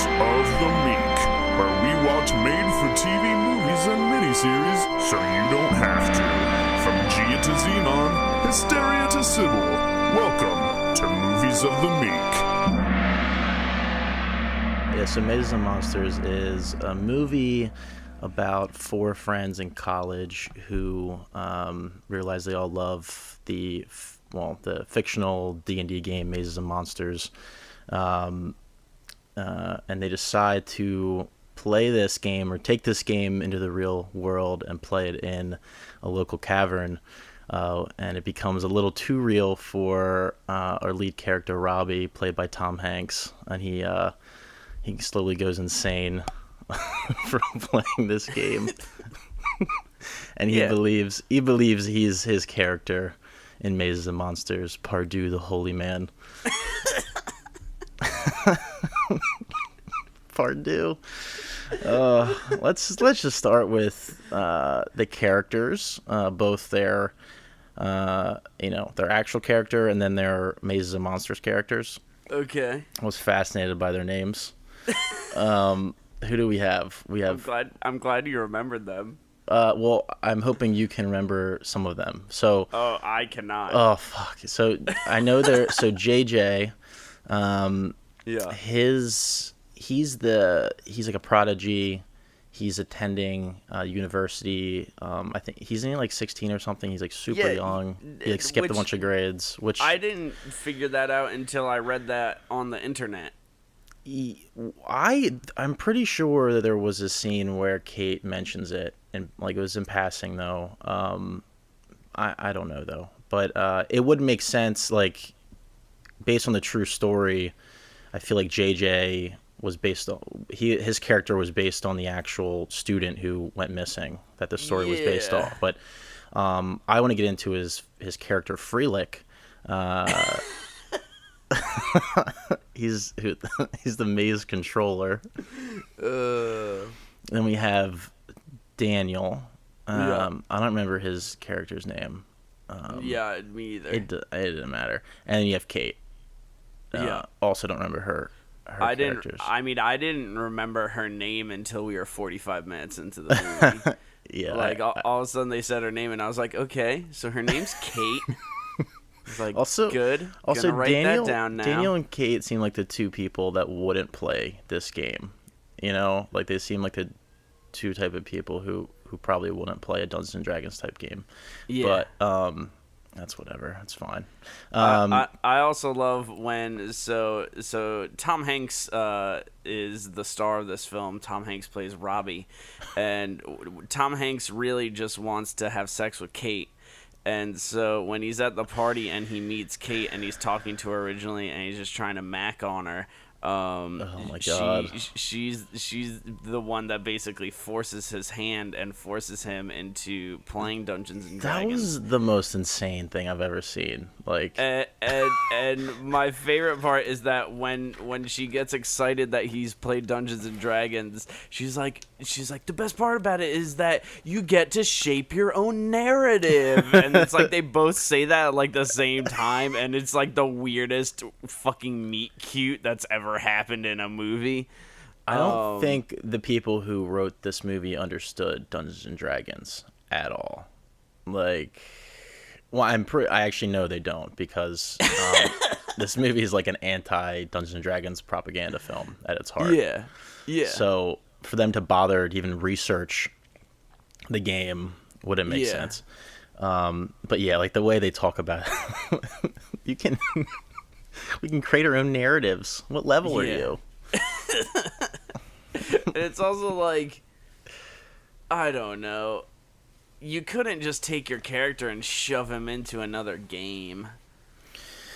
of the Meek, where we watch made-for-TV movies and miniseries so you don't have to. From Gia to Xenon, Hysteria to Sybil, welcome to Movies of the Meek. Yeah, so Mazes and Monsters is a movie about four friends in college who realize they all love the fictional D&D game Mazes and Monsters, and they decide to play this game or take this game into the real world and play it in a local cavern, and it becomes a little too real for our lead character Robbie, played by Tom Hanks, and he slowly goes insane from playing this game. And he believes he's his character in Mazes and Monsters, Pardue the Holy Man. Pardue. Let's just start with the characters, both their their actual character and then their Mazes and Monsters characters. Okay. I was fascinated by their names. Who do we have? I'm glad you remembered them. Well, I'm hoping you can remember some of them. So. Oh, I cannot. Oh fuck. So I know there. So JJ. Yeah. He's like a prodigy. He's attending university. I think he's only like 16 or something. He's like super young. He like skipped a bunch of grades. Which I didn't figure that out until I read that on the internet. I'm pretty sure that there was a scene where Kate mentions it, and like it was in passing though. I don't know though, but it would make sense like based on the true story. I feel like JJ was based on his character was based on the actual student who went missing that the story was based off. But I want to get into his character Freelick. He's the maze controller. Then we have Daniel. I don't remember his character's name. Me either. It didn't matter. And then you have Kate. Also don't remember her characters. I didn't remember her name until we were 45 minutes into the movie. Yeah. Like all of a sudden they said her name and I was like, okay, so her name's Kate. It's like, also good. Also, write that down now. Daniel and Kate seem like the two people that wouldn't play this game. You know, like they seem like the two type of people who probably wouldn't play a Dungeons and Dragons type game. Yeah. But that's whatever. It's fine. I also love when so Tom Hanks is the star of this film. Tom Hanks plays Robbie, and Tom Hanks really just wants to have sex with Kate. And so when he's at the party and he meets Kate and he's talking to her originally and he's just trying to mac on her, oh my god, she's the one that basically forces his hand and forces him into playing Dungeons and Dragons. That was the most insane thing I've ever seen. Like, and my favorite part is that when she gets excited that he's played Dungeons and Dragons, she's like the best part about it is that you get to shape your own narrative, and it's like they both say that at like the same time, and it's like the weirdest fucking meet cute that's ever happened in a movie. I don't think the people who wrote this movie understood Dungeons and Dragons at all. Like, well, I actually know they don't, because this movie is like an anti-Dungeons and Dragons propaganda film at its heart. Yeah. So for them to bother to even research the game wouldn't make sense. But yeah, like the way they talk about it, we can create our own narratives. What level are you? And it's also like, I don't know. You couldn't just take your character and shove him into another game.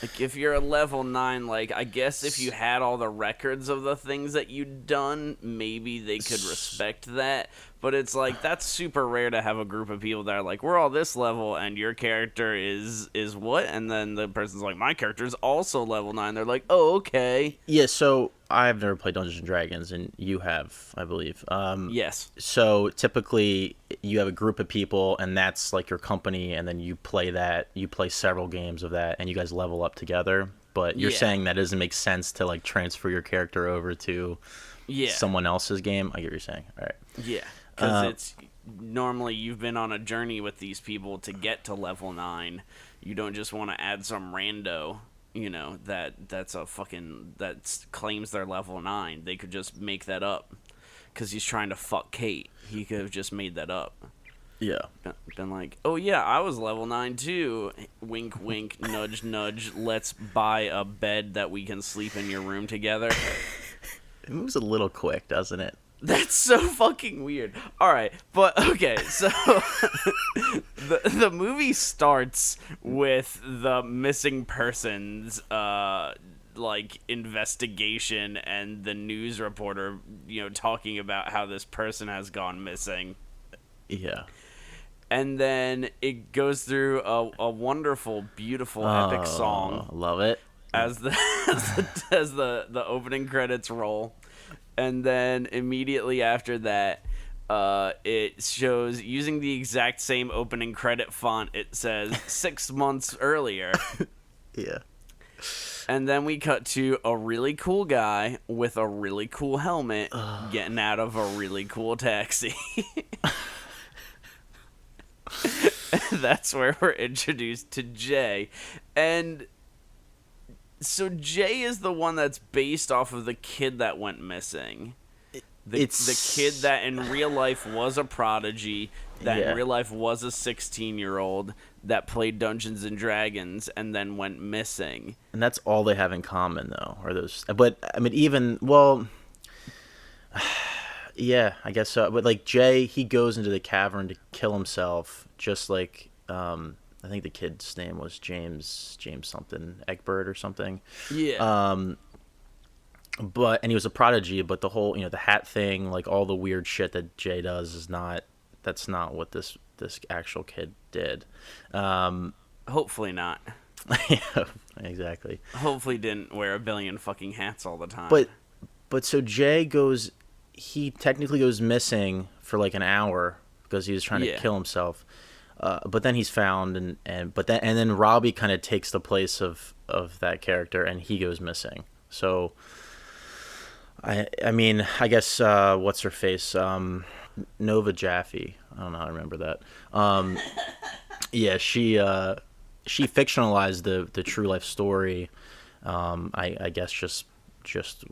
Like, if you're a level 9, like, I guess if you had all the records of the things that you'd done, maybe they could respect that. But it's like, that's super rare to have a group of people that are like, we're all this level, and your character is what? And then the person's like, my character's also level 9. They're like, oh, okay. Yeah, so I've never played Dungeons & Dragons, and you have, I believe. Yes. So typically, you have a group of people, and that's like your company, and then you play several games of that, and you guys level up together. but you're Yeah. saying that doesn't make sense to like transfer your character over to someone else's game. I get what you're saying. All right. Yeah, because it's normally you've been on a journey with these people to get to level 9. You don't just want to add some rando, that claims they're level 9. They could just make that up because he's trying to fuck Kate. He could have just made that up. Yeah. Been like, oh yeah, I was level 9 too. Wink, wink, nudge, nudge. Let's buy a bed that we can sleep in your room together. It moves a little quick, doesn't it? That's so fucking weird. All right, but okay, so the movie starts with the missing persons investigation and the news reporter, talking about how this person has gone missing. Yeah. And then it goes through a wonderful, beautiful, epic song. Love it. As the opening credits roll. And then immediately after that, it shows, using the exact same opening credit font, it says 6 months earlier. Yeah. And then we cut to a really cool guy with a really cool helmet getting out of a really cool taxi. That's where we're introduced to Jay. And so Jay is the one that's based off of the kid that went missing. The kid that in real life was a prodigy, that in real life was a 16-year-old that played Dungeons and Dragons and then went missing. And that's all they have in common, though, are those. But I mean, yeah, I guess so. But like Jay, he goes into the cavern to kill himself, just like I think the kid's name was James something, Egbert or something. Yeah. And he was a prodigy, but the whole, the hat thing, like all the weird shit that Jay does that's not what this actual kid did. Hopefully not. Yeah, exactly. Hopefully didn't wear a billion fucking hats all the time. But so Jay he technically goes missing for like an hour because he was trying to kill himself. But then he's found, and then Robbie kind of takes the place of that character, and he goes missing. So, I mean, I guess what's her face, Nova Jaffe. I don't know how to remember that. Yeah, she fictionalized the true life story. I guess just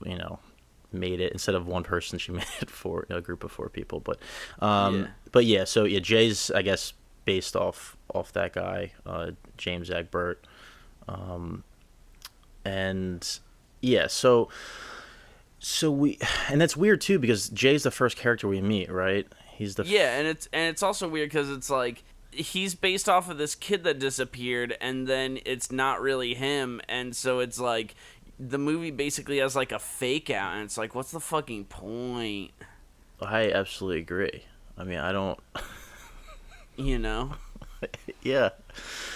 made it, instead of one person, she made it for a group of 4 people. But yeah, so yeah, Jay's, I guess, based off that guy, James Egbert, and yeah, so and that's weird too, because Jay's the first character we meet, right? He's the and it's also weird because it's like he's based off of this kid that disappeared, and then it's not really him, and so it's like the movie basically has like a fake out, and it's like, what's the fucking point? I absolutely agree. I mean, I don't. Yeah.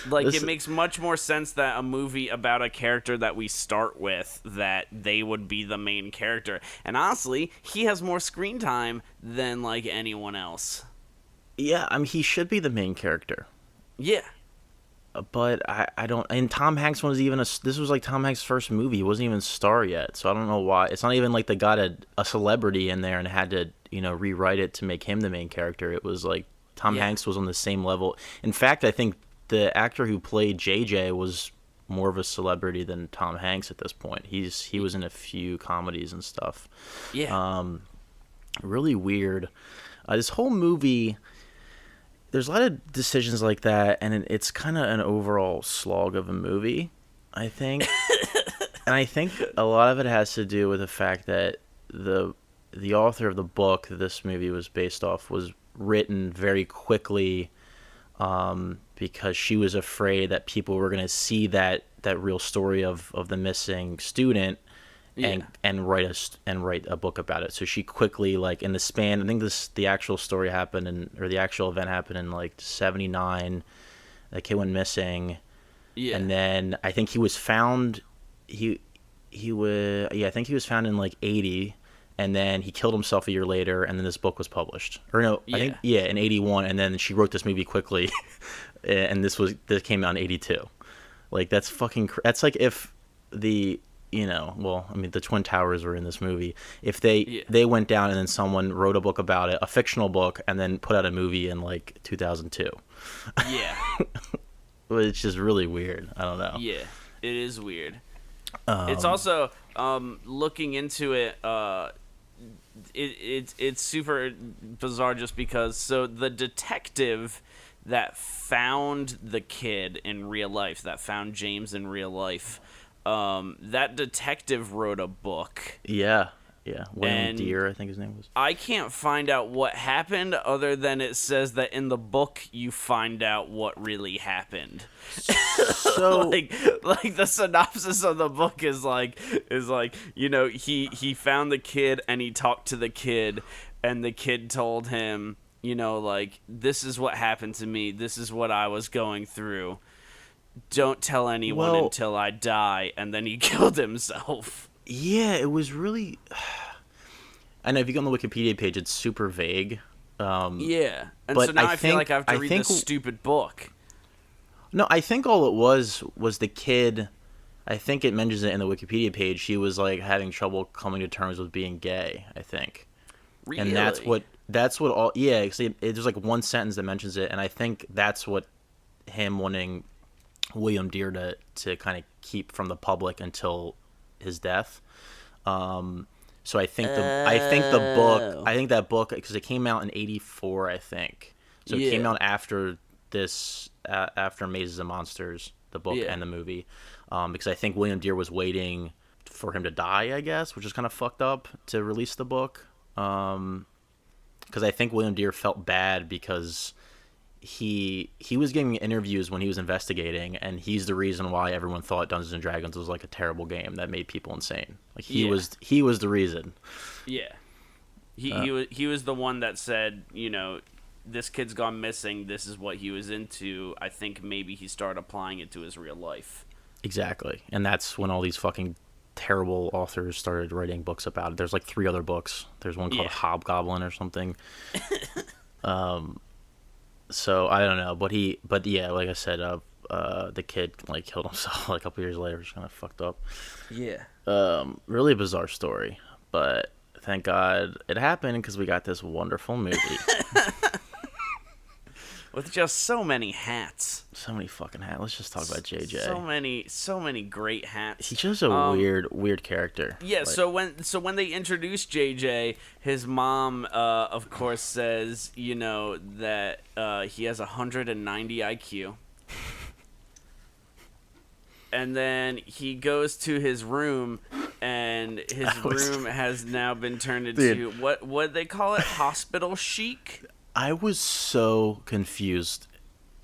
Like, it makes much more sense that a movie about a character that we start with, that they would be the main character. And honestly, he has more screen time than, like, anyone else. Yeah, I mean, he should be the main character. Yeah. But I don't... And Tom Hanks this was, like, Tom Hanks' first movie. He wasn't even a star yet, so I don't know why. It's not even like they got a celebrity in there and had to, rewrite it to make him the main character. It was, like, Tom Hanks was on the same level. In fact, I think the actor who played JJ was more of a celebrity than Tom Hanks at this point. He was in a few comedies and stuff. Yeah. Really weird. This whole movie, there's a lot of decisions like that, and it's kind of an overall slog of a movie, I think. And I think a lot of it has to do with the fact that the author of the book that this movie was based off was written very quickly, because she was afraid that people were going to see that real story of the missing student and write a book about it. So she quickly, like, in the span, I think the actual story happened the actual event happened in like 79. The kid went missing. Yeah. And then I think he was found I think he was found in like 80. And then he killed himself a year later, and then this book was published. Or no, I think in 81, and then she wrote this movie quickly, and this came out in 82. Like, that's like if the the Twin Towers were in this movie. If they went down and then someone wrote a book about it, a fictional book, and then put out a movie in like 2002. Yeah. Which is really weird. I don't know. Yeah, it is weird. It's also looking into it. It's super bizarre just because. So the detective that found the kid in real life, that found James in real life, that detective wrote a book. Yeah. William Deere, I think his name was. I can't find out what happened other than it says that in the book you find out what really happened. So like the synopsis of the book is like he found the kid and he talked to the kid and the kid told him, this is what happened to me, this is what I was going through. Don't tell anyone until I die, and then he killed himself. Yeah, it was really. I know if you go on the Wikipedia page, it's super vague. Yeah, and but so now I feel like I have to read this stupid book. No, I think all it was the kid. I think it mentions it in the Wikipedia page. He was like having trouble coming to terms with being gay, I think. Really? And that's what all. Yeah, there's like one sentence that mentions it, and I think that's what him wanting William Deere to kind of keep from the public until his death. So I think that book, because it came out in 1984, I think. So it came out after this, after Mazes and Monsters, the book and the movie, because I think William Deere was waiting for him to die, I guess, which is kind of fucked up to release the book. Because I think William Deere felt bad because he was giving interviews when he was investigating, and he's the reason why everyone thought Dungeons and Dragons was like a terrible game that made people insane. Like he was the reason. Yeah, he was the one that said, this kid's gone missing. This is what he was into. I think maybe he started applying it to his real life. Exactly, and that's when all these fucking terrible authors started writing books about it. There's like 3 other books. There's one called Hobgoblin or something. So I don't know, but yeah, like I said, the kid like killed himself like a couple years later, which is kind of fucked up. Yeah. Really bizarre story, but thank God it happened because we got this wonderful movie with just so many hats. So many fucking hats. Let's just talk about JJ. So many great hats. He's just a weird character. Yeah. Like, so when they introduced JJ, his mom, of course, says that he has 190 IQ. And then he goes to his room, and his room has now been turned into what they call it, hospital chic. I was so confused,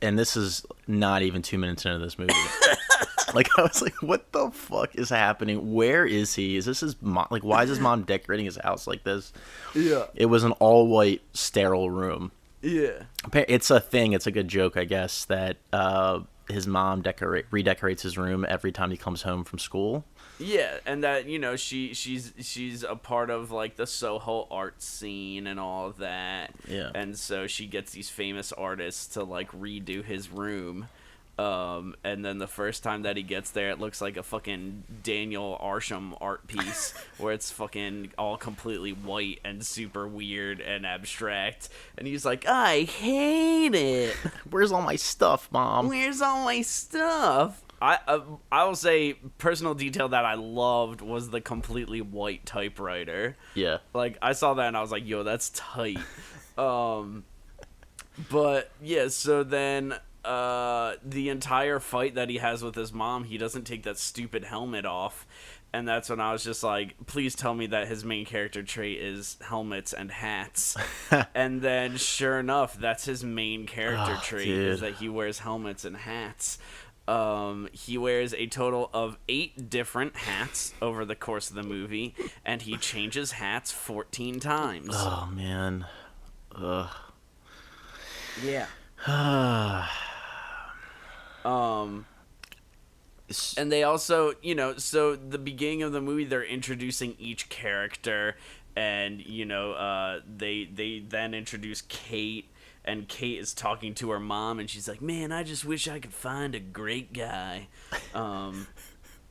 and this is not even 2 minutes into this movie. Like, I was like, what the fuck is happening? Where is he? Is this his mom? Like, why is his mom decorating his house like this? Yeah. It was an all-white, sterile room. Yeah. It's a thing. It's a good joke, I guess, that his mom redecorates his room every time he comes home from school. Yeah, and that she's a part of like the Soho art scene and all of that. Yeah, and so she gets these famous artists to like redo his room. And then the first time that he gets there, it looks like a fucking Daniel Arsham art piece where it's fucking all completely white and super weird and abstract. And he's like, I hate it. Where's all my stuff, Mom? Where's all my stuff? I will say personal detail that I loved was the completely white typewriter. Yeah. Like, I saw that and I was like, yo, that's tight. But yeah, so then the entire fight that he has with his mom, he doesn't take that stupid helmet off. And that's when I was just like, please tell me that his main character trait is helmets and hats. And then sure enough, that's his main character trait, is that he wears helmets and hats. He wears a total of 8 different hats over the course of the movie, and he changes hats 14 times. Oh, man. Ugh. Yeah. And they also, so the beginning of the movie, they're introducing each character, and, they then introduce Kate. And Kate is talking to her mom, and she's like, man, I just wish I could find a great guy.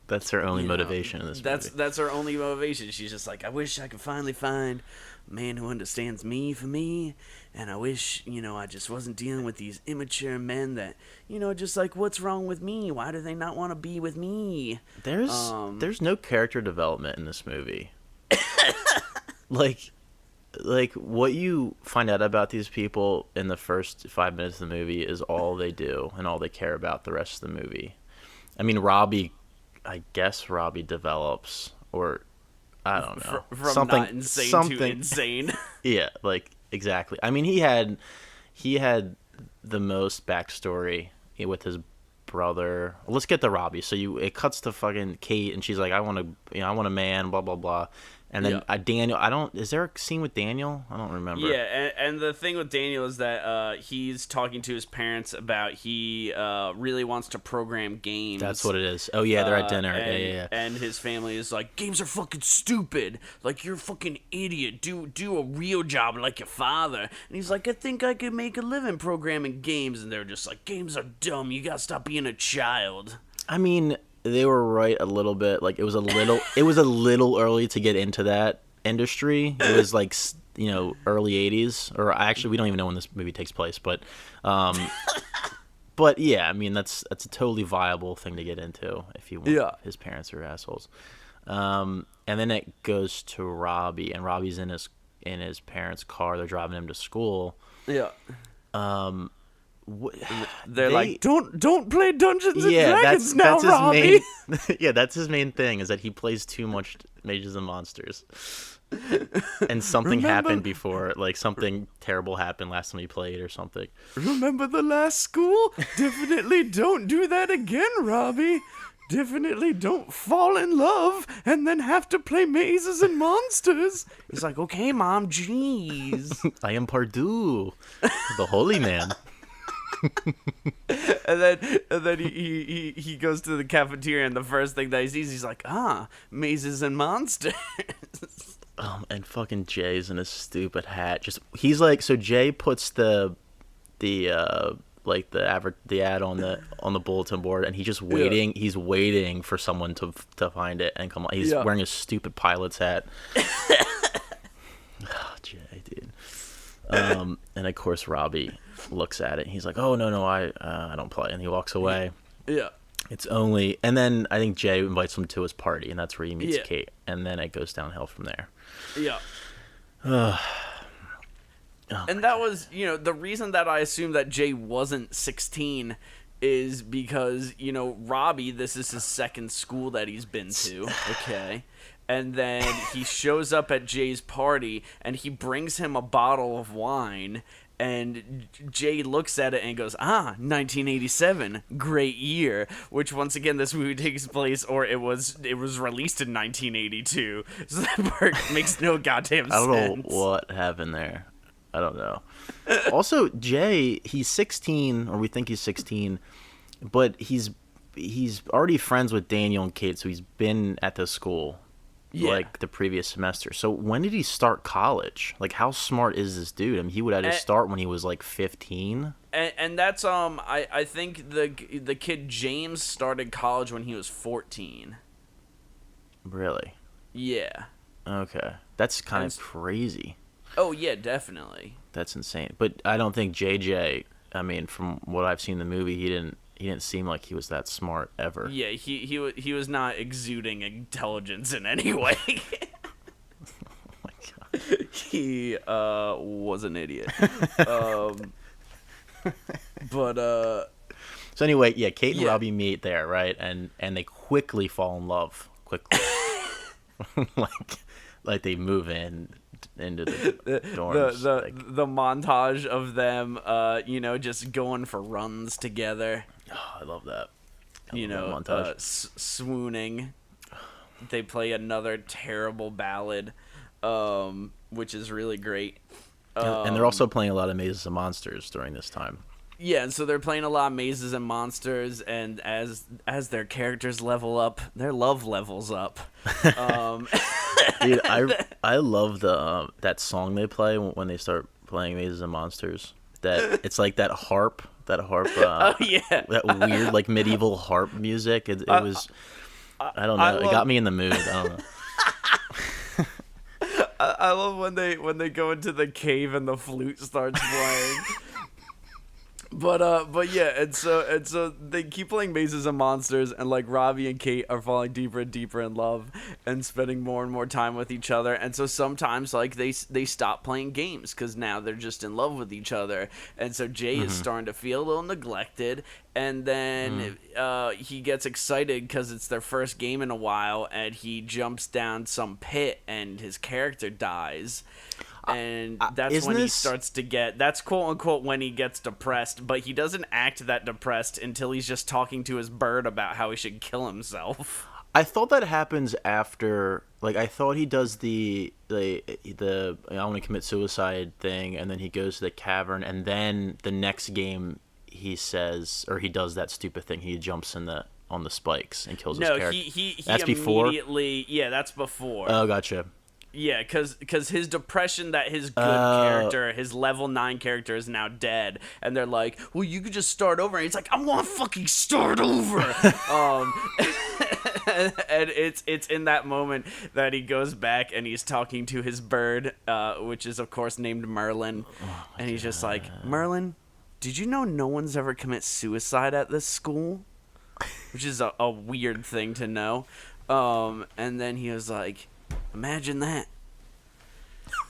That's her only You know, motivation in this movie. That's her only motivation. She's just like, I wish I could finally find a man who understands me for me, and I wish, I just wasn't dealing with these immature men that, just like, what's wrong with me? Why do they not want to be with me? There's no character development in this movie. like what you find out about these people in the first 5 minutes of the movie is all they do and all they care about the rest of the movie. I mean, I guess Robbie develops, or I don't know, from something not insane to insane. Yeah, like exactly. I mean, he had the most backstory with his brother. Let's get to Robbie. So it cuts to fucking Kate, and she's like, I want a man, blah blah blah. And then Daniel, is there a scene with Daniel? I don't remember. Yeah, and the thing with Daniel is that he's talking to his parents about he really wants to program games. That's what it is. Oh, yeah, they're at dinner. And, yeah. And his family is like, games are fucking stupid. Like, you're a fucking idiot. Do a real job like your father. And he's like, I think I could make a living programming games. And they're just like, games are dumb. You gotta stop being a child. I mean, they were right a little bit. Like, it was a little early to get into that industry. It was like, early 80s, or actually we don't even know when this movie takes place, but but yeah, I mean, that's a totally viable thing to get into if you want. Yeah. His parents are assholes. And then it goes to Robbie, and Robbie's in his parents' car. They're driving him to school. Yeah. They're like, don't play Dungeons and Dragons now, Robbie. That's his main thing, is that he plays too much Mages and Monsters. And something happened before, like something terrible happened last time he played or something. Remember the last school? Definitely don't do that again, Robbie. Definitely don't fall in love and then have to play Mazes and Monsters. He's like, okay, Mom, jeez. I am Pardue, the holy man. and then he goes to the cafeteria, and the first thing that he sees, he's like, Mazes and Monsters. And fucking Jay's in his stupid hat. He's like, so Jay puts the ad on the bulletin board, and he's just waiting. Yeah. He's waiting for someone to find it and come on. He's wearing a stupid pilot's hat. Oh, Jay, dude. And of course Robbie looks at it, and he's like, oh no, I don't play, and he walks away. Yeah. And then I think Jay invites him to his party, and that's where he meets Kate, and then it goes downhill from there. Yeah. And that was, the reason that I assumed that Jay wasn't 16 is because, Robbie, this is his second school that he's been to, okay? And then he shows up at Jay's party, and he brings him a bottle of wine, and Jay looks at it and goes, 1987, great year. Which, once again, this movie takes place, or it was released in 1982. So that part makes no goddamn sense. I don't know what happened there. I don't know. Also, Jay, he's 16, or we think he's 16, but he's already friends with Daniel and Kate, so he's been at the school. Yeah. Like the previous semester. So when did he start college? Like, how smart is this dude? I mean, he would have to start when he was like 15. And that's I think the kid James started college when he was 14. Really? Yeah. Okay. That's kind of crazy. Oh yeah, definitely. That's insane. But I don't think JJ, I mean, from what I've seen in the movie, he didn't seem like he was that smart ever. Yeah, he was not exuding intelligence in any way. Oh my god. He was an idiot. But so anyway, yeah, Kate and Robbie meet there, right? And they quickly fall in love. Quickly. like they move into the dorms. The montage of them just going for runs together. Oh, I love that. Montage. Swooning. They play another terrible ballad, which is really great. And they're also playing a lot of Mazes and Monsters during this time. Yeah, and so they're playing a lot of Mazes and Monsters, and as their characters level up, their love levels up. Dude, I love that song they play when they start playing Mazes and Monsters. That it's like that harp. Oh yeah, that weird like medieval harp music. It was I don't know. It got me in the mood. I don't know. I love when they go into the cave and the flute starts playing. But yeah, and so they keep playing Mazes and Monsters, and like Robbie and Kate are falling deeper and deeper in love and spending more and more time with each other. And so sometimes like they stop playing games because now they're just in love with each other. And so Jay is starting to feel a little neglected. And then he gets excited because it's their first game in a while, and he jumps down some pit, and his character dies. And that's when he starts to get... That's quote-unquote when he gets depressed, but he doesn't act that depressed until he's just talking to his bird about how he should kill himself. I thought that happens after... Like, I thought he does the I want to commit suicide thing, and then he goes to the cavern, and then the next game he says... Or he does that stupid thing. He jumps on the spikes and kills his character. No, he that's immediately... before? Yeah, that's before. Oh, gotcha. Yeah, because his depression that his good character, his level 9 character is now dead. And they're like, well, you could just start over. And he's like, I want to fucking start over. And it's in that moment that he goes back and he's talking to his bird, which is, of course, named Merlin. And he's just like, Merlin, did you know no one's ever commit suicide at this school? Which is a weird thing to know. And then he was like... Imagine that.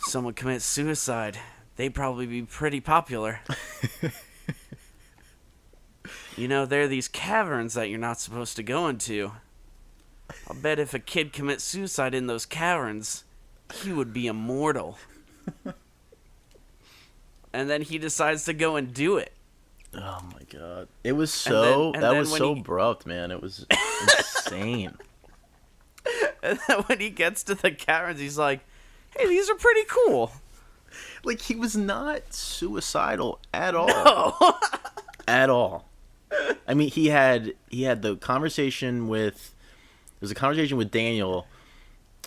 Someone commits suicide. They'd probably be pretty popular. You know, there are these caverns that you're not supposed to go into. I'll bet if a kid commits suicide in those caverns, he would be immortal. And then he decides to go and do it. Oh my god. It was so... that was so abrupt, man. It was insane. And then when he gets to the caverns, he's like, hey, these are pretty cool. Like, he was not suicidal at all. No. At all. I mean, he had the conversation with... There's a conversation with Daniel,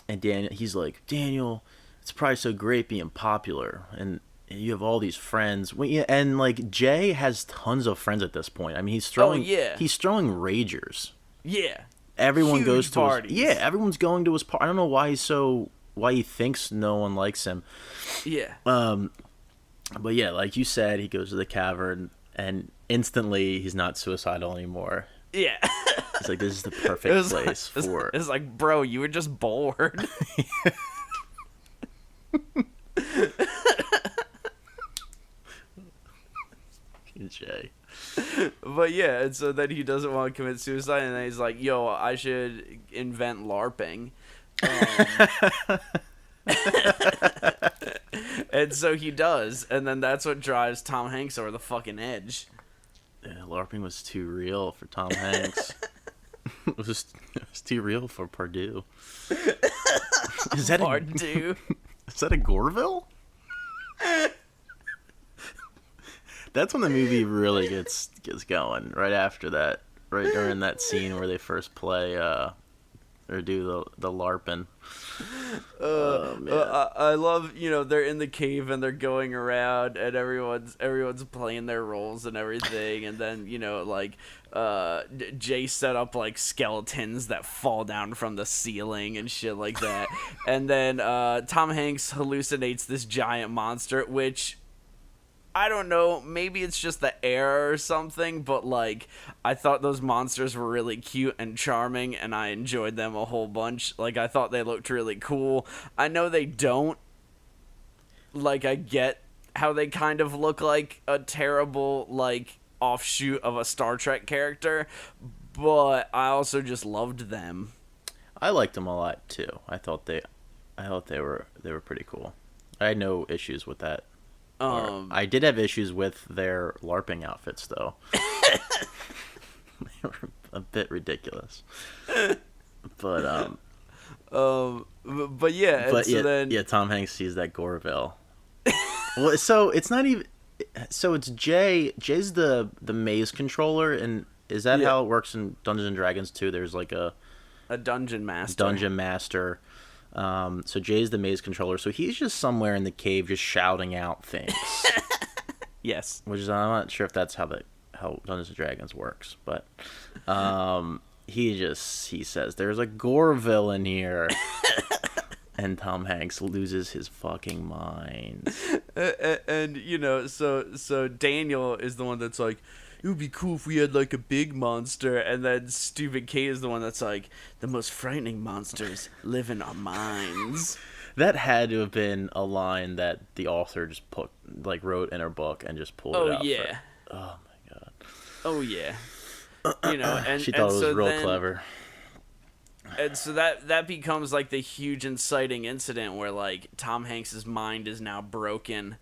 and he's like, Daniel, it's probably so great being popular, and you have all these friends. And, like, Jay has tons of friends at this point. I mean, he's throwing ragers. Yeah. Everyone Huge goes to parties. everyone's going to his party. I don't know why he thinks no one likes him. Yeah. But yeah, like you said, he goes to the cavern and instantly he's not suicidal anymore. Yeah. It's like, this is the perfect place for... It's like, bro, you were just bored. Jay. But yeah, and so then he doesn't want to commit suicide, and then he's like, yo, I should invent LARPing. And so he does, and then that's what drives Tom Hanks over the fucking edge. Yeah, LARPing was too real for Tom Hanks. It was too real for Purdue. Is that Purdue? Is that a Gorvil? That's when the movie really gets going. Right after that, right during that scene where they first play or do the LARPing. I love, they're in the cave and they're going around and everyone's playing their roles and everything, and then Jay set up like skeletons that fall down from the ceiling and shit like that. And then Tom Hanks hallucinates this giant monster, which I don't know, maybe it's just the air or something, but like I thought those monsters were really cute and charming, and I enjoyed them a whole bunch. Like, I thought they looked really cool. I know they don't. Like, I get how they kind of look like a terrible like offshoot of a Star Trek character, but I also just loved them. I liked them a lot too. I thought they were pretty cool. I had no issues with that. I did have issues with their LARPing outfits, though. They were a bit ridiculous. But yeah. Tom Hanks sees that Gorvil. Well, so it's not even. So it's Jay. Jay's the maze controller, and is that how it works in Dungeons and Dragons too? There's like a dungeon master. Dungeon master. So Jay's the maze controller, so he's just somewhere in the cave just shouting out things. Yes. Which is, I'm not sure if that's how Dungeons and Dragons works, but he says, "There's a Gorvil in here." And Tom Hanks loses his fucking mind. And you know, so Daniel is the one that's like, it would be cool if we had like a big monster, and then stupid Kate is the one that's like, the most frightening monsters live in our minds. That had to have been a line that the author just wrote in her book and just pulled it out. Yeah. Oh my god. Oh yeah. You know, and she thought and it was so real clever. And so that becomes like the huge inciting incident where like Tom Hanks's mind is now broken.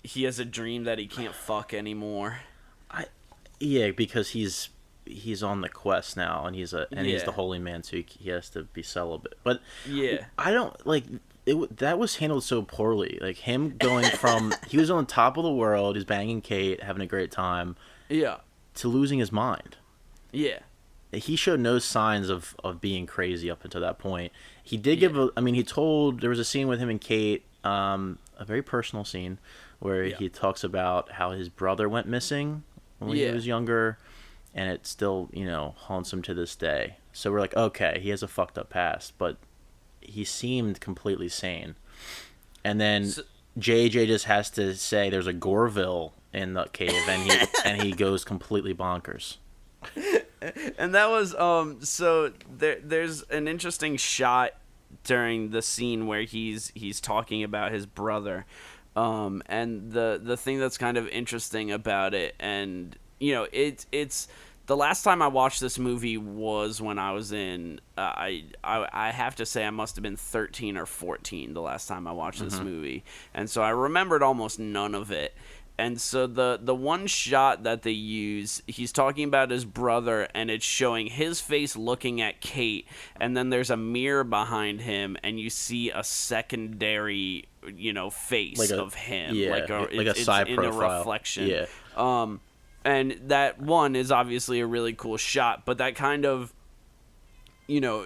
He has a dream that he can't fuck anymore. Yeah, because he's on the quest now, and he's Yeah. the holy man, so he has to be celibate. But Yeah. I don't like it. That was handled so poorly. Like him going from he was on top of the world, he's banging Kate, having a great time, Yeah. to losing his mind. Yeah. He showed no signs of being crazy up until that point. He did give there was a scene with him and Kate, a very personal scene, where he talks about how his brother went missing when he was younger, and it still, haunts him to this day. So we're like, okay, he has a fucked up past, but he seemed completely sane. And then JJ just has to say there's a Gorvil in the cave, and he goes completely bonkers. And that was so there's an interesting shot during the scene where he's talking about his brother, and the thing that's kind of interesting about it, and it's the last time I watched this movie was when I was in I have to say I must have been 13 or 14 the last time I watched this movie, and so I remembered almost none of it. And so the one shot that they use, he's talking about his brother, and it's showing his face looking at Kate, and then there's a mirror behind him, and you see a secondary, face of him, like a side it's profile, in a reflection. Yeah. And that one is obviously a really cool shot, but that kind of,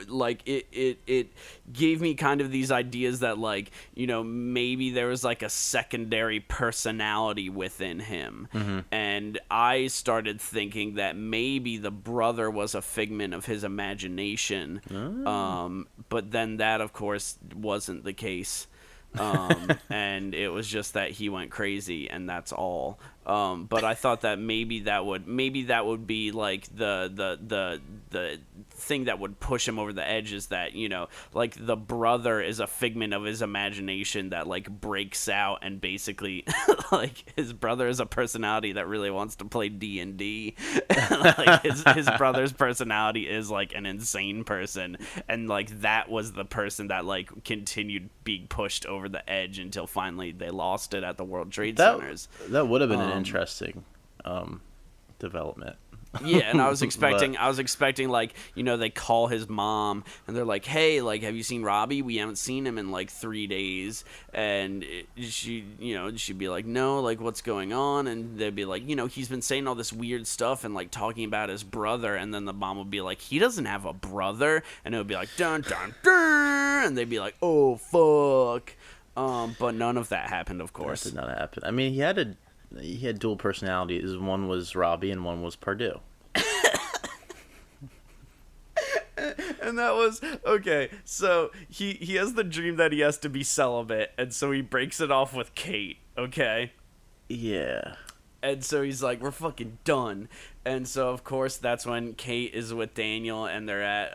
like it gave me kind of these ideas that like, maybe there was like a secondary personality within him. And I started thinking that maybe the brother was a figment of his imagination. But then that of course wasn't the case. And it was just that he went crazy, and that's all. But I thought that maybe that would be like the thing that would push him over the edge, is that like the brother is a figment of his imagination that like breaks out, and basically like his brother is a personality that really wants to play D&D. Like his brother's personality is like an insane person, and like that was the person that like continued being pushed over the edge until finally they lost it at the World Trade Centers. That would have been an interesting development. Yeah, and I was expecting like, they call his mom and they're like, hey, like, have you seen Robbie? We haven't seen him in like 3 days. And she'd be like, no, like, what's going on? And they'd be like, he's been saying all this weird stuff and like talking about his brother. And then the mom would be like, he doesn't have a brother. And it would be like, dun dun dun, and they'd be like, oh fuck. But none of that happened, of course. That did not happen. I mean, he had dual personalities. One was Robbie and one was Purdue. And that was okay. So he has the dream that he has to be celibate, and so he breaks it off with Kate. Okay. Yeah. And so he's like, we're fucking done. And so, of course, that's when Kate is with Daniel and they're at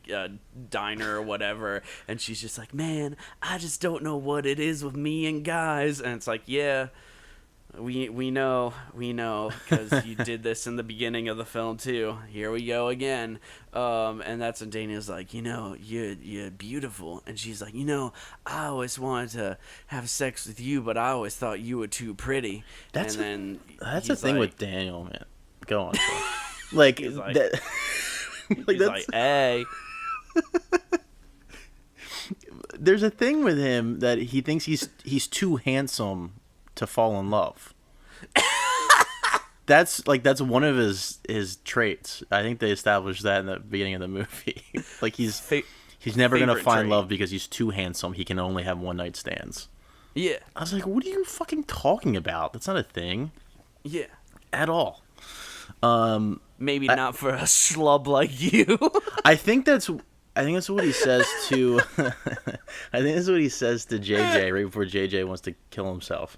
a diner or whatever. And she's just like, man, I just don't know what it is with me and guys. And it's like, yeah, we know, because you did this in the beginning of the film, too. Here we go again. And that's when Daniel's like, you're beautiful. And she's like, I always wanted to have sex with you, but I always thought you were too pretty. That's the thing with Daniel, man. Go on. Like, he's like, that, like, he's that's, like, hey. There's a thing with him that he thinks he's too handsome to fall in love. That's one of his traits. I think they established that in the beginning of the movie. Like he's never gonna find love because he's too handsome. He can only have one night stands. Yeah. I was like, what are you fucking talking about? That's not a thing. Yeah. At all. Maybe not for a schlub like you. I think that's what he says to. I think that's what he says to JJ right before JJ wants to kill himself.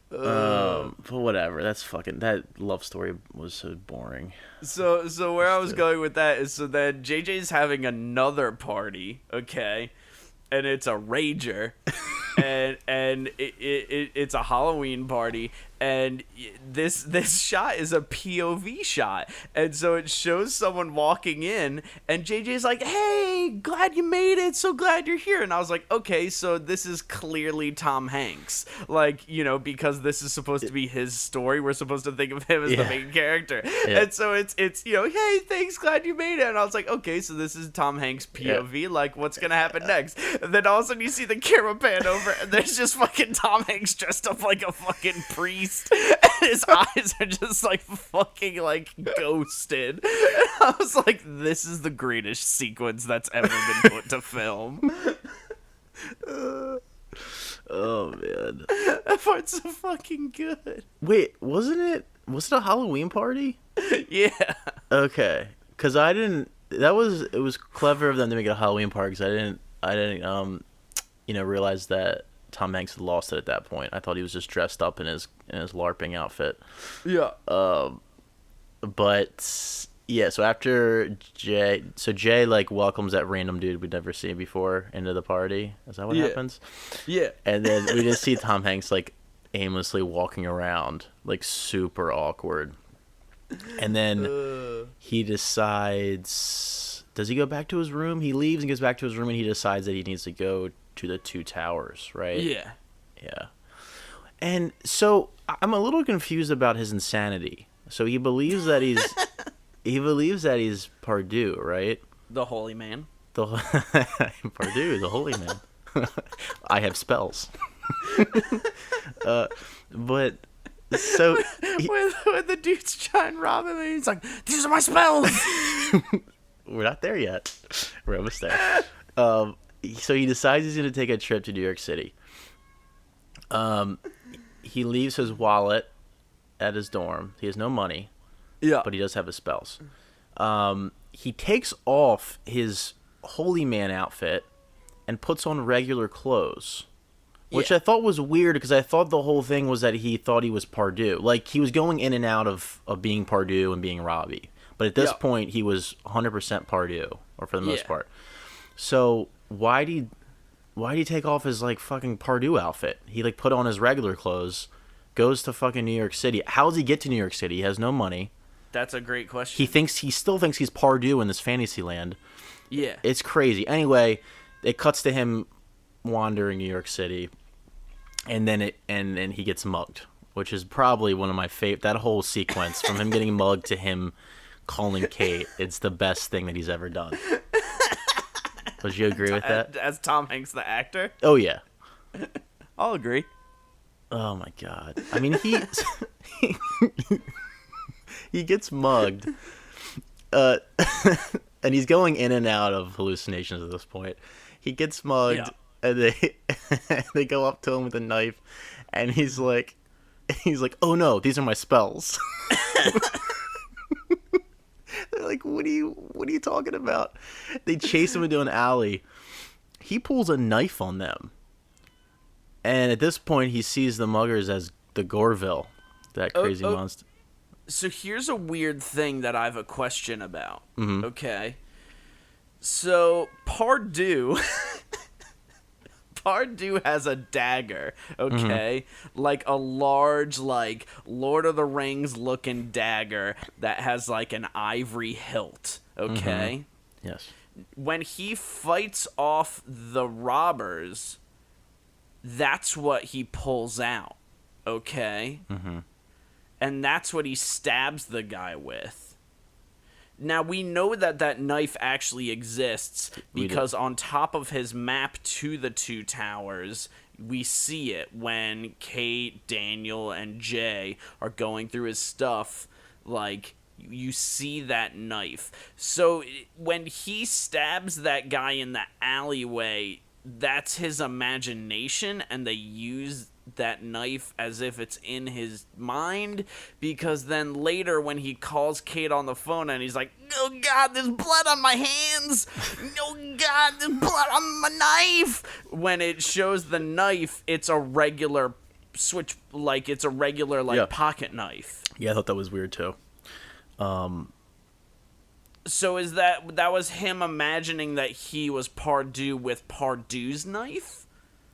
But whatever. That love story was so boring. So where I was going with that is, so then JJ's having another party, okay, and it's a rager, and it's a Halloween party, and this shot is a POV shot, and so it shows someone walking in, and JJ's like, "Hey, glad you made it, so glad you're here," and I was like, okay, so this is clearly Tom Hanks, like, you know, because this is supposed to be his story, we're supposed to think of him as the main character, and so it's you know, hey, thanks, glad you made it, and I was like, okay, so this is Tom Hanks POV, like, what's gonna happen next? And then all of a sudden you see the camera pan over, and there's just fucking Tom Hanks dressed up like a fucking priest, and his eyes are just like fucking like ghosted. And I was like, this is the greatest sequence that's ever been put to film. Oh man, That part's so fucking good. wait, was it a Halloween party? Yeah. Okay, because it was clever of them to make it a Halloween party, because I didn't realize that Tom Hanks had lost it at that point. I thought he was just dressed up in his LARPing outfit. Yeah. But yeah, so after Jay like welcomes that random dude we'd never seen before into the party. Is that what happens? Yeah. And then we just see Tom Hanks like aimlessly walking around, like super awkward. And then he decides, does he go back to his room? He leaves and goes back to his room, and he decides that he needs to go to the two towers, right? Yeah. Yeah. And so I'm a little confused about his insanity. So he believes that he's Pardue, right? The holy man. Pardue, the holy man. I have spells. But so when the dude's trying to rob him, and he's like, "These are my spells." we're not there yet. We're almost there. So he decides he's going to take a trip to New York City. He leaves his wallet at his dorm. He has no money. Yeah. But he does have his spells. He takes off his holy man outfit and puts on regular clothes, which I thought was weird, because I thought the whole thing was that he thought he was Pardue. Like, he was going in and out of being Pardue and being Robbie. But at this point, he was 100% Pardue, or for the most part. So why did he take off his like fucking Pardue outfit? He like put on his regular clothes, goes to fucking New York City. How does he get to New York City? He has no money. That's a great question. He still thinks he's Pardue in this fantasy land. Yeah. It's crazy. Anyway, it cuts to him wandering New York City, and then he gets mugged, which is probably one of my favorite. That whole sequence, from him getting mugged to him calling Kate, it's the best thing that he's ever done. Would you agree with that? As Tom Hanks, the actor? Oh yeah. I'll agree. Oh my god. I mean, he gets mugged, and he's going in and out of hallucinations at this point. He gets mugged, and they go up to him with a knife, and he's like, "Oh no, these are my spells." They're like, what are you talking about? They chase him into an alley. He pulls a knife on them, and at this point, he sees the muggers as the Gorvil, that crazy monster. So here's a weird thing that I have a question about. Mm-hmm. Okay. So Pardue has a dagger, okay? Mm-hmm. Like a large, like, Lord of the Rings looking dagger that has like an ivory hilt, okay? Mm-hmm. Yes. When he fights off the robbers, that's what he pulls out, okay? Mm-hmm. And that's what he stabs the guy with. Now, we know that knife actually exists because on top of his map to the two towers, we see it when Kate, Daniel, and Jay are going through his stuff. Like, you see that knife. So when he stabs that guy in the alleyway, that's his imagination, and they use that knife as if it's in his mind, because then later when he calls Kate on the phone and he's like, oh God, there's blood on my hands, oh God, there's blood on my knife, when it shows the knife, it's a regular switch, like it's a regular pocket knife. Yeah, I thought that was weird too. So is that was him imagining that he was Pardue with Pardue's knife?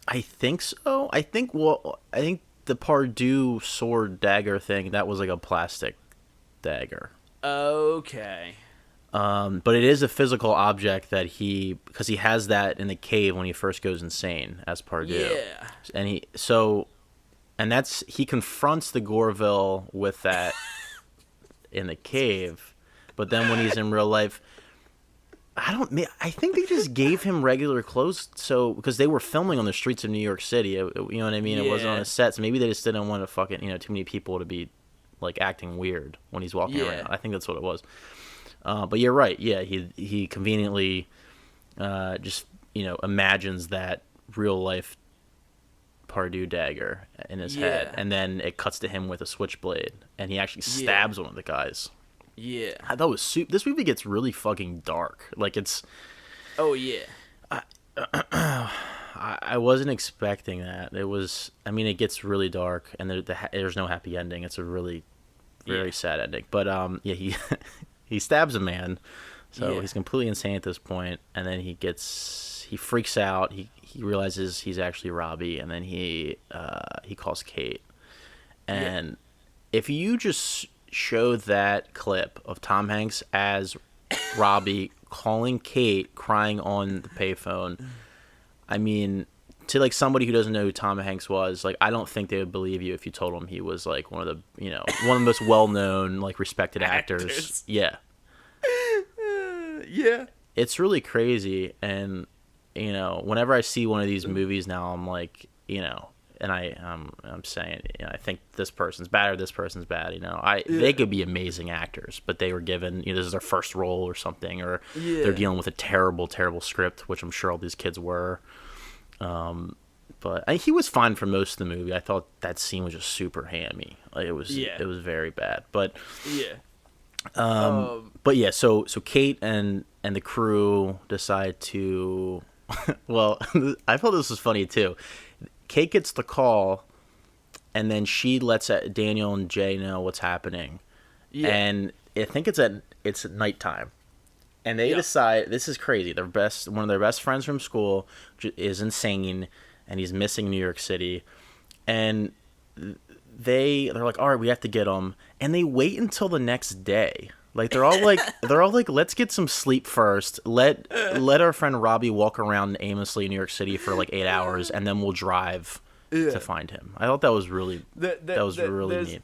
I think so. I think the Pardue sword dagger thing, that was like a plastic dagger. Okay. But it is a physical object that because he has that in the cave when he first goes insane as Pardue. Yeah. And he confronts the Gorvil with that in the cave, but then when he's in real life, I think they just gave him regular clothes, so because they were filming on the streets of New York City, you know what I mean? Yeah. It wasn't on a set, so maybe they just didn't want to fucking, too many people to be like acting weird when he's walking around. I think that's what it was. But you're right. Yeah, he conveniently just imagines that real life Pardue dagger in his head, and then it cuts to him with a switchblade, and he actually stabs one of the guys. Yeah, I thought it was this movie gets really fucking dark. Like it's. Oh yeah. I wasn't expecting that. It was. I mean, it gets really dark, and there's no happy ending. It's a really, very sad ending. But he he stabs a man, so he's completely insane at this point, and then he freaks out. He realizes he's actually Robbie, and then he calls Kate, and if you just show that clip of Tom Hanks as Robbie calling Kate crying on the payphone, I mean, to like somebody who doesn't know who Tom Hanks was, like I don't think they would believe you if you told them he was like one of the most well-known, like respected actors. Yeah. Yeah. It's really crazy, and whenever I see one of these movies now, I'm like, and I'm saying, I think this person's bad or this person's bad. They could be amazing actors, but they were given, this is their first role or something, or they're dealing with a terrible, terrible script, which I'm sure all these kids were. But he was fine for most of the movie. I thought that scene was just super hammy. Like it was very bad. But but yeah, so Kate and the crew decide to. Well, I thought this was funny too. Kate gets the call, and then she lets Daniel and Jay know what's happening. Yeah. And I think it's at nighttime, and they decide, this is crazy. One of their best friends from school is insane, and he's missing in New York City, and they're like, all right, we have to get him, and they wait until the next day. Like they're all like, let's get some sleep first. Let our friend Robbie walk around aimlessly in New York City for like 8 hours, and then we'll drive to find him. I thought that was really really neat.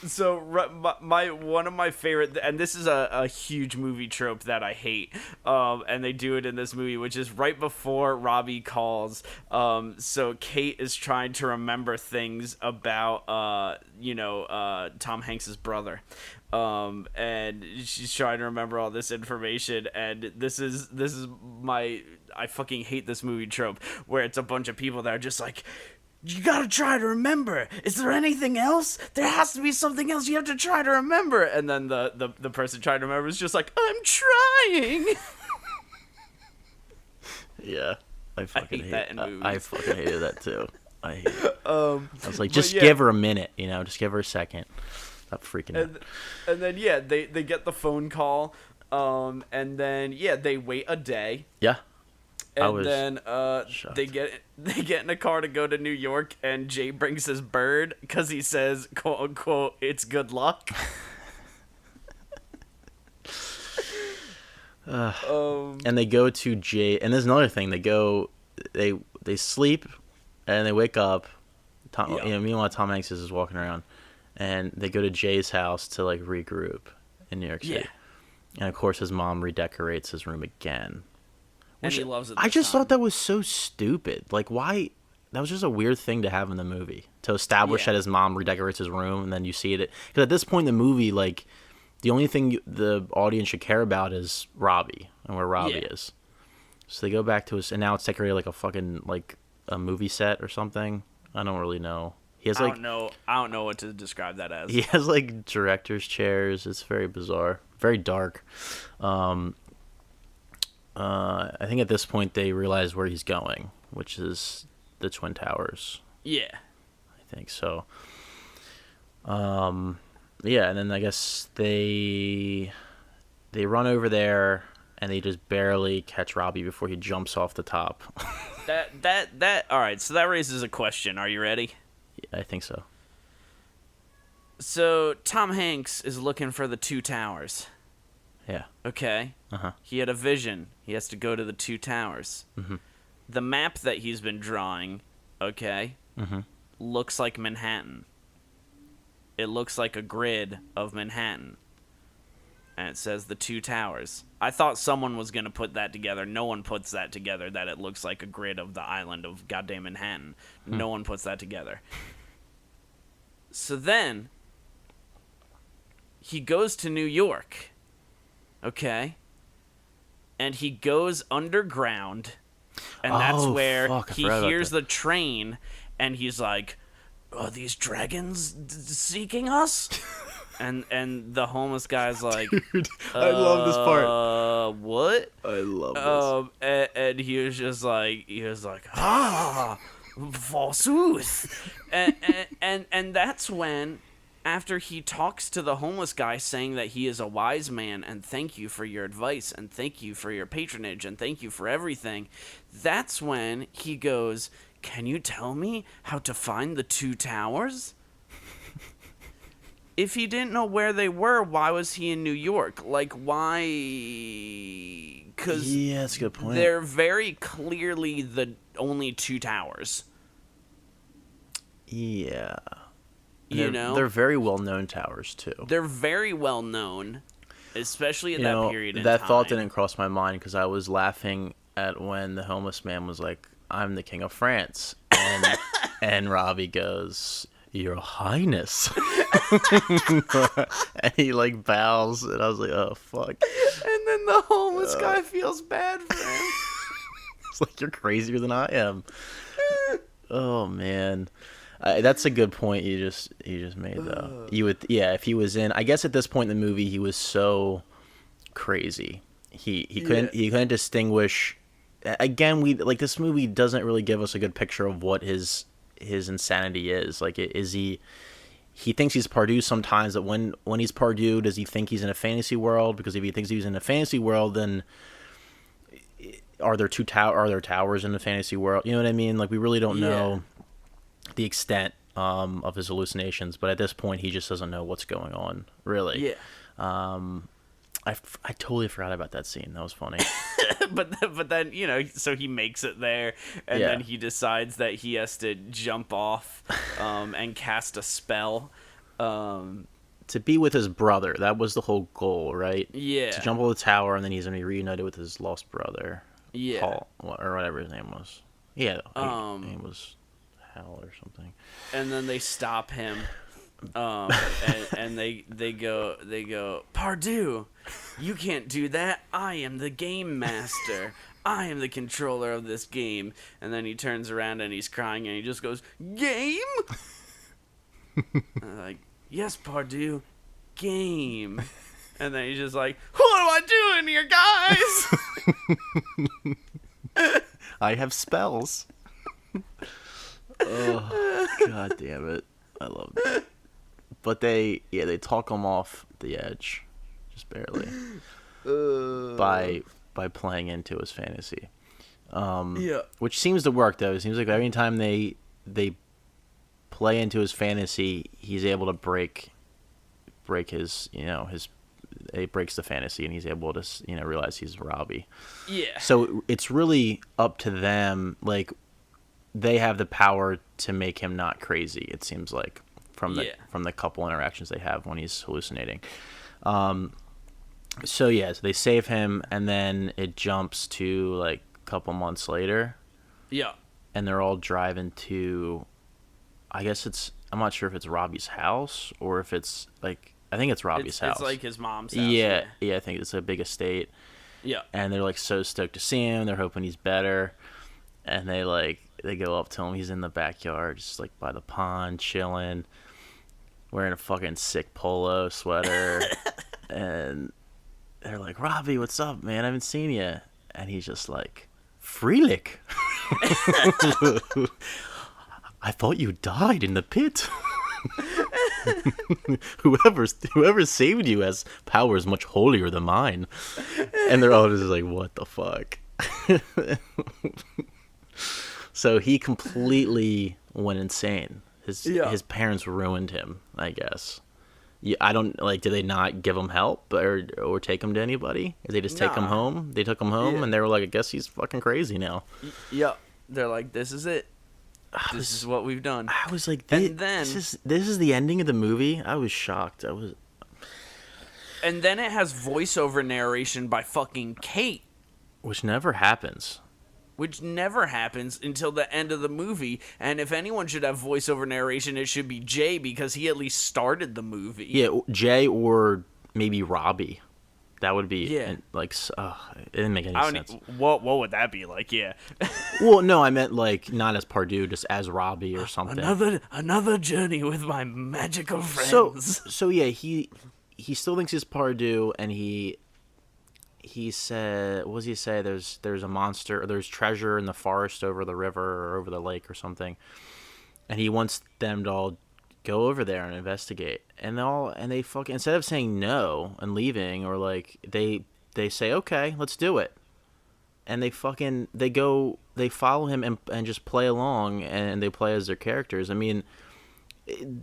So one of my favorite, and this is a huge movie trope that I hate, and they do it in this movie, which is right before Robbie calls. So Kate is trying to remember things about Tom Hanks's brother. And she's trying to remember all this information, and this is I fucking hate this movie trope where it's a bunch of people that are just like, you gotta try to remember. Is there anything else? There has to be something else you have to try to remember. And then the person trying to remember is just like, I'm trying. Yeah, I fucking hate that in movies. I fucking hated that too. I hate it. I was like, just give her a minute, just give her a second. Stop freaking out. And then they get the phone call, and then they wait a day. Yeah. And then they get in a car to go to New York, and Jay brings his bird because he says, quote unquote, it's good luck. And they go to Jay, and there's another thing. They sleep, and they wake up. Meanwhile, Tom Hanks is just walking around, and they go to Jay's house to like regroup in New York City. Yeah. And of course, his mom redecorates his room again. And he loves it. I just thought that was so stupid. Like, why? That was just a weird thing to have in the movie, to establish that his mom redecorates his room, and then you see it. Because at this point in the movie, like, the only thing the audience should care about is Robbie and where Robbie is. So they go back to his, and now it's decorated like a fucking, like, a movie set or something. I don't really know. He has I like don't know what to describe that as. he has like director's chairs. It's very bizarre, very dark. I think at this point they realize where he's going, which is the Twin Towers. Yeah. I think so. Yeah, and then I guess they run over there and they just barely catch Robbie before he jumps off the top. That all right, so that raises a question. Are you ready? Yeah, I think so. So Tom Hanks is looking for the two towers. Yeah. Okay. Uh-huh. He had a vision. He has to go to the two towers. Mm-hmm. The map that he's been drawing, okay, Mm-hmm. looks like Manhattan. It looks like a grid of Manhattan. And it says the two towers. I thought someone was going to put that together. No one puts that together, that it looks like a grid of the island of goddamn Manhattan. No one puts that together. So then, he goes to New York. Okay? And he goes underground. And that's where he hears the train. And he's like, are these dragons seeking us? And the homeless guy's like, Dude, I love this part. What? I love this. And he was like, forsooth. and that's when, after he talks to the homeless guy saying that he is a wise man and thank you for your advice and thank you for your patronage and thank you for everything, that's when he goes, can you tell me how to find the two towers? If he didn't know where they were, why was he in New York? Like, why? Because yeah, that's a good point. They're very clearly the only two towers. Yeah. You know? They're very well-known towers, too. They're very well known, especially at that period in that time. thought didn't cross my mind because I was laughing at when the homeless man was like, I'm the king of France. And Robbie goes, Your Highness. And he like bows, and I was like, oh, fuck. And then the homeless guy feels bad for him. It's like, you're crazier than I am. Oh, man. That's a good point you just made, though. If he was in, I guess at this point in the movie, he was so crazy. He couldn't distinguish. Again, this movie doesn't really give us a good picture of what his insanity is. Like, is he thinks he's Pardue sometimes, that when he's Pardue, does he think he's in a fantasy world? Because if he thinks he's in a fantasy world, then are there towers in the fantasy world? You know what I mean? Like, we really don't know the extent of his hallucinations, but at this point he just doesn't know what's going on, really. I totally forgot about that scene. That was funny. but then, so he makes it there, and then he decides that he has to jump off and cast a spell to be with his brother. That was the whole goal, right? Yeah. To jump over the tower, and then he's going to be reunited with his lost brother. Yeah. Paul, or whatever his name was. Yeah. His name was Hal or something. And then they stop him. And they go, Pardue, you can't do that. I am the game master. I am the controller of this game. And then he turns around and he's crying and he just goes, game? And I'm like, yes, Pardue, game. And then he's just like, what am I doing here, guys? I have spells. Oh, God damn it. I love it. But they talk him off the edge, just barely, by playing into his fantasy. Which seems to work, though. It seems like every time they play into his fantasy, he's able to break his, it breaks the fantasy, and he's able to, realize he's Robbie. Yeah. So it's really up to them. Like, they have the power to make him not crazy, it seems like, from the couple interactions they have when he's hallucinating. So they save him, and then it jumps to like a couple months later. Yeah. And they're all driving to, I guess I'm not sure if it's Robbie's house or if it's like, I think it's Robbie's house. It's like his mom's house. Yeah, I think it's a big estate. Yeah. And they're like so stoked to see him. They're hoping he's better. and they go up to him. He's in the backyard, just like by the pond, chilling, wearing a fucking sick polo sweater, and they're like, "Robbie, what's up, man? I haven't seen you." And he's just like, "Freelick, I thought you died in the pit." Whoever saved you has powers much holier than mine. And they're all just like, what the fuck? So he completely went insane. His parents ruined him, I guess. I don't like. Did they not give him help or take him to anybody? Or they just take him home? They took him home, and they were like, I guess he's fucking crazy now. Yeah, they're like, this is it. This is what we've done. I was like, this is the ending of the movie. I was shocked. And then it has voiceover narration by fucking Kate, which never happens. Which never happens until the end of the movie. And if anyone should have voiceover narration, it should be Jay, because he at least started the movie. Yeah, Jay or maybe Robbie. That would be, it didn't make any sense. What would that be like? Yeah. Well, no, I meant like not as Pardue, just as Robbie or something. Another journey with my magical friends. So yeah, he still thinks he's Pardue, and he said, what does he say? There's a monster, or there's treasure in the forest over the river or over the lake or something, and he wants them to all go over there and investigate. And they fucking, instead of saying no and leaving, or like they say, okay, let's do it. And they follow him and just play along, and they play as their characters. I mean,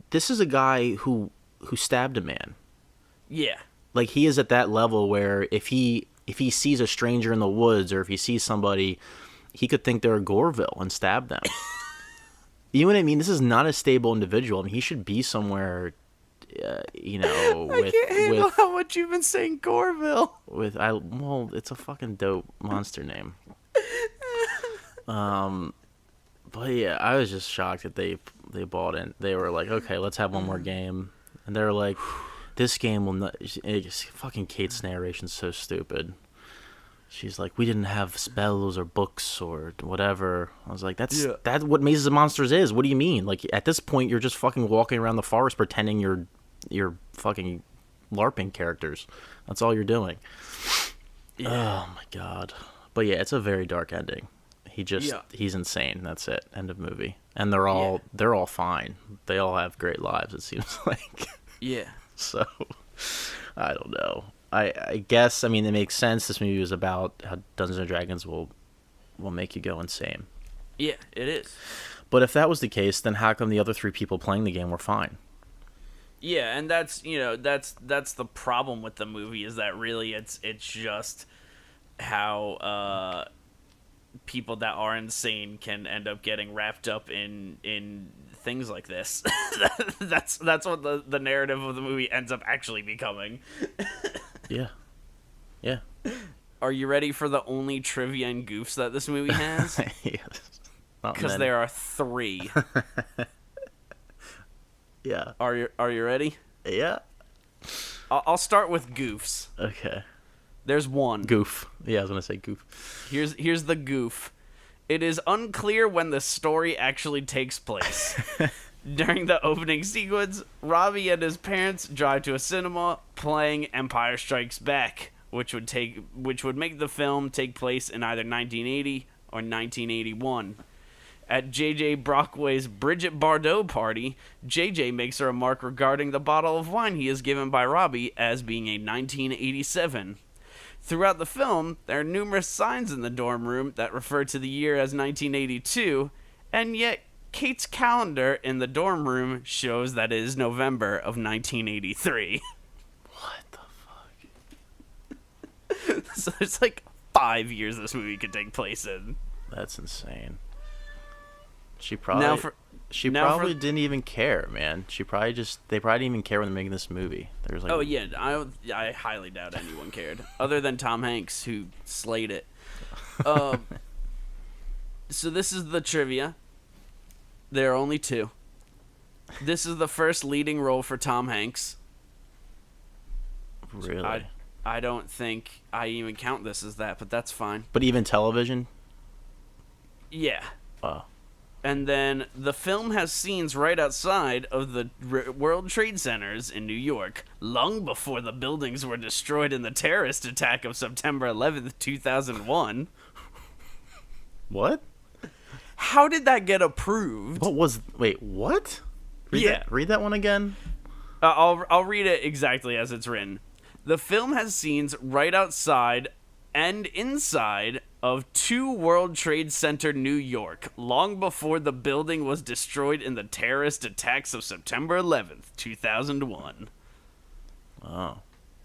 this is a guy who stabbed a man. Yeah. Like, he is at that level where if he sees a stranger in the woods, or if he sees somebody, he could think they're a Gorvil and stab them. You know what I mean? This is not a stable individual. I mean, he should be somewhere, I can't handle how much you've been saying Gorvil. Well, it's a fucking dope monster name. But yeah, I was just shocked that they bought in. They were like, okay, let's have one more game, and they're like, this game will not. Fucking Kate's narration's so stupid. She's like, we didn't have spells or books or whatever. I was like, that's what Mazes of Monsters is. What do you mean? Like, at this point, you're just fucking walking around the forest pretending you're fucking LARPing characters. That's all you're doing. Yeah. Oh my god. But yeah, it's a very dark ending. He's insane. That's it. End of movie. And they're all fine. They all have great lives, it seems like. Yeah. So, I don't know. I guess, I mean, it makes sense. This movie was about how Dungeons and Dragons will make you go insane. Yeah, it is. But if that was the case, then how come the other three people playing the game were fine? Yeah, and that's the problem with the movie, is that really it's just how people that are insane can end up getting wrapped up in things like this. That's what the narrative of the movie ends up actually becoming. Yeah. Are you ready for the only trivia and goofs that this movie has? Yes. Because there are 3. Yeah. Are you ready? Yeah. I'll start with goofs. Okay. There's one. Goof. Yeah, I was gonna say goof. Here's the goof. It is unclear when the story actually takes place. During the opening sequence, Robbie and his parents drive to a cinema playing Empire Strikes Back, which would make the film take place in either 1980 or 1981. At J.J. Brockway's Bridget Bardot party, J.J. makes a remark regarding the bottle of wine he is given by Robbie as being a 1987. Throughout the film, there are numerous signs in the dorm room that refer to the year as 1982, and yet Kate's calendar in the dorm room shows that it is November of 1983. What the fuck? So it's like 5 years this movie could take place in. That's insane. She probably didn't even care, man. They probably didn't even care when they're making this movie. There was like, oh yeah, I highly doubt anyone cared, other than Tom Hanks, who slayed it. So this is the trivia. There are only 2. This is the first leading role for Tom Hanks. Really? I don't think I even count this as that, but that's fine. But even television? Yeah. Wow. And then the film has scenes right outside of the World Trade Centers in New York, long before the buildings were destroyed in the terrorist attack of September 11th, 2001. What? How did that get approved? Wait, what? Read that one again. I'll read it exactly as it's written. The film has scenes right outside and inside of 2 World Trade Center, New York, long before the building was destroyed in the terrorist attacks of September 11th, 2001. Oh,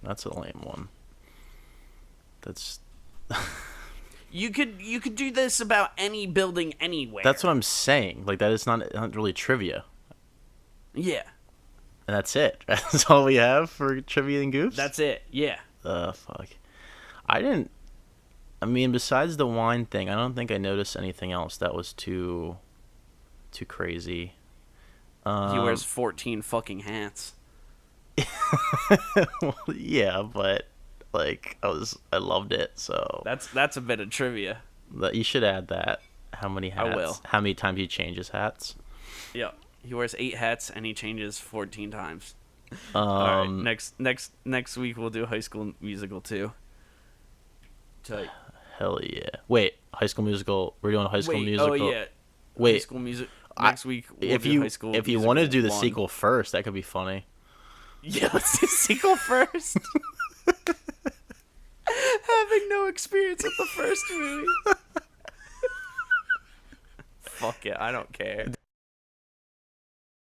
that's a lame one. That's... You could do this about any building anywhere. That's what I'm saying. Like, that is not really trivia. Yeah. And that's it. That's all we have for trivia and goofs? That's it, yeah. Fuck. I mean, besides the wine thing, I don't think I noticed anything else that was too crazy. He wears 14 fucking hats. Well, yeah, but like I loved it, so That's a bit of trivia. you should add that. How many hats? I will. How many times he changes hats? Yeah. He wears 8 hats and he changes 14 times. All right, next week we'll do High School Musical 2. Tight. Hell yeah! Wait, High School Musical. We're doing a High School Musical. Oh yeah. Wait. High School Music. Next week. We'll If do you High School if you Musical want to do the 1. sequel first, that could be funny. Yeah, let's do sequel first. Having no experience with the first movie. Fuck it, I don't care.